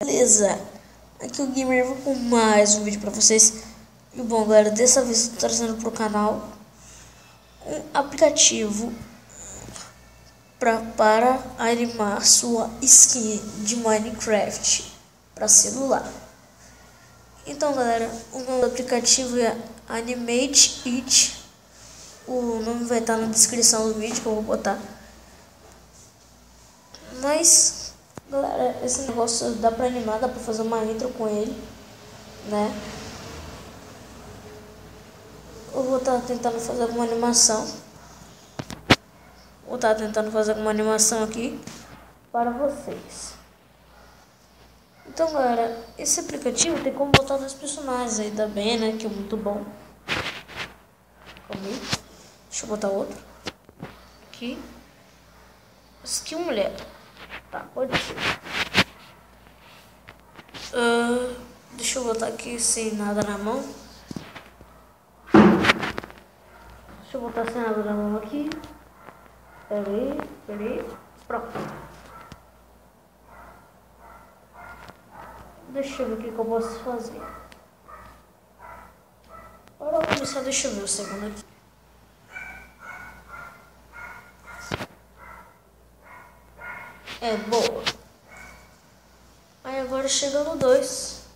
Beleza, aqui é o Gamer com mais um vídeo pra vocês. E bom galera, dessa vez eu tô trazendo pro canal um aplicativo para animar sua skin de Minecraft para celular. Então galera, o nome do aplicativo é Animate It. O nome vai estar na descrição do vídeo que eu vou botar. Mas galera, esse negócio dá pra animar, dá pra fazer uma intro com ele, né? Eu vou estar tentando fazer alguma animação. Vou estar tentando fazer alguma animação aqui para vocês. Então galera, esse aplicativo tem como botar dois personagens aí também, né? Que é muito bom. Calma aí. Deixa eu botar outro. Aqui. Aqui mulher. Tá, pode ser. Deixa eu botar aqui sem nada na mão. Deixa eu botar sem nada na mão aqui. Peraí. Pronto. Deixa eu ver o que eu posso fazer. Para começar, deixa eu ver o segundo aqui. É boa. Aí agora chega no 2.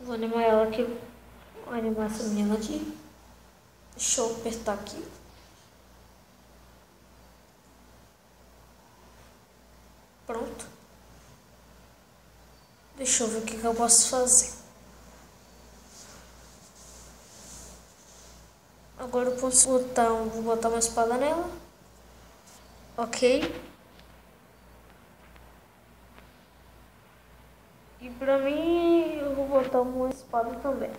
Vou animar ela aqui. Vou animar essa menina aqui. Deixa eu apertar aqui. Pronto. Deixa eu ver o que eu posso fazer. Agora eu posso botar, vou botar uma espada nela. Ok. E pra mim eu vou botar uma espada também.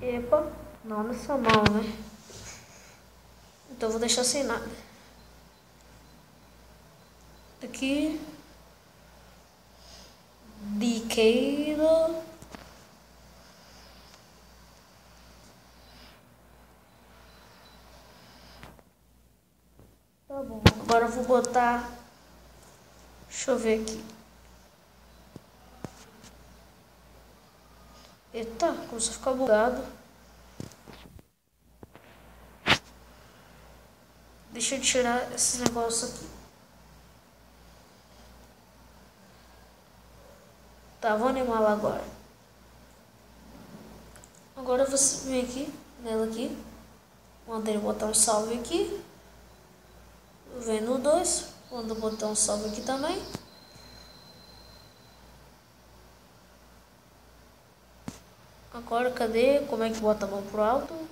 Epa, não nessa mão, né? Então eu vou deixar sem nada. Aqui. Diqueiro. Tá bom. Agora eu vou botar. Deixa eu ver aqui. Eita, começou a ficar bugado. Deixa eu tirar esse negócio aqui. Tá, vou animá-la agora. Agora você vem aqui, nela aqui. Mandei botar um salve aqui. Vem no 2. Quando botar um salve aqui também. Agora cadê? Como é que bota a mão pro alto?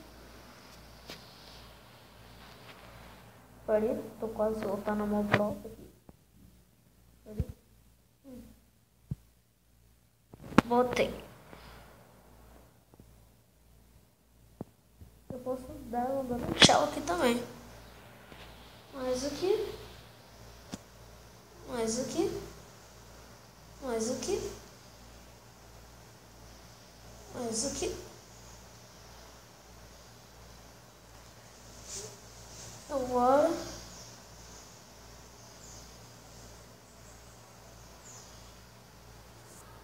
Peraí, tô quase botando a mão pro alto aqui. Peraí. Botei. Eu posso dar um tchau aqui também. Mais aqui. Mais aqui. Mais aqui. Mais aqui. Agora.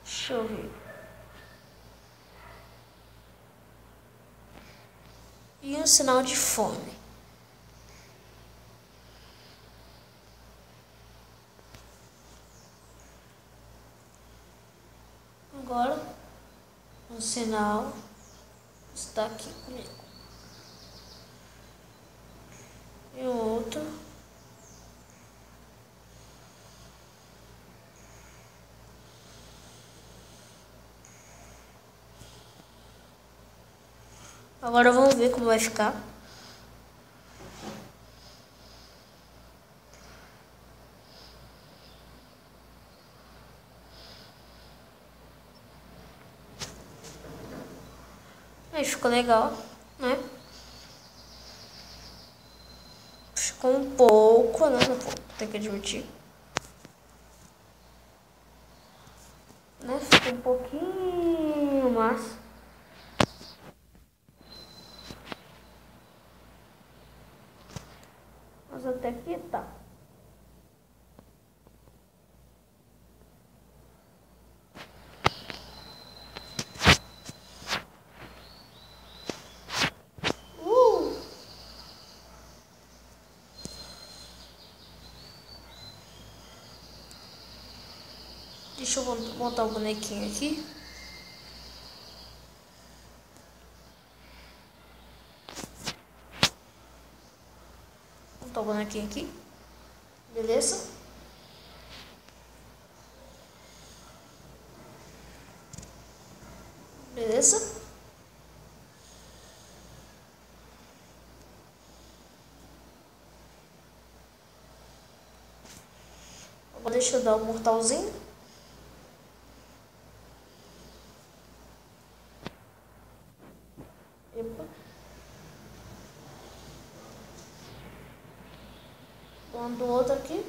Deixa eu ver. E um sinal de fome. Agora, um sinal está aqui comigo. E o outro. Agora vamos ver como vai ficar. Aí ficou legal, né? Ficou um pouco, né? Tem que admitir. Né? Ficou um pouquinho mais. Mas até que tá. Deixa eu montar o bonequinho aqui. Montar o bonequinho aqui. Beleza? Beleza? Agora deixa eu dar um mortalzinho. Epa. Mando outro aqui.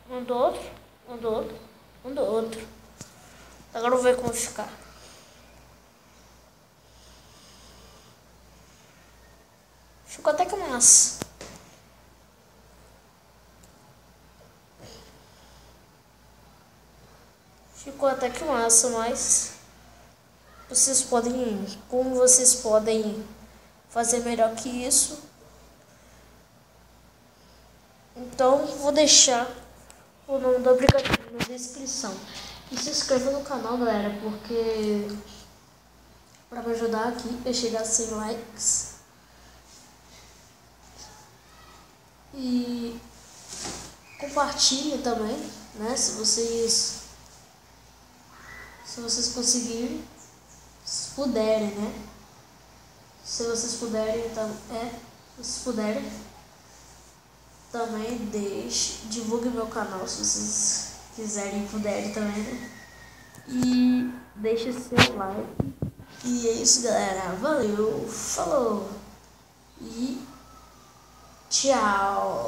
Mando outro. Mando outro. Mando outro. Agora eu vou ver como ficar. Ficou até que massa. Ficou até que massa, mas como vocês podem fazer melhor que isso. Então vou deixar o nome do aplicativo na descrição. E se inscreva no canal, galera, porque para me ajudar aqui a chegar a 100 likes. E compartilhe também, né? Se vocês conseguirem, se puderem, né? Se vocês puderem, então se vocês puderem, também divulgue meu canal se vocês quiserem e puderem também, né? E deixe seu like. E é isso, galera. Valeu, falou e tchau.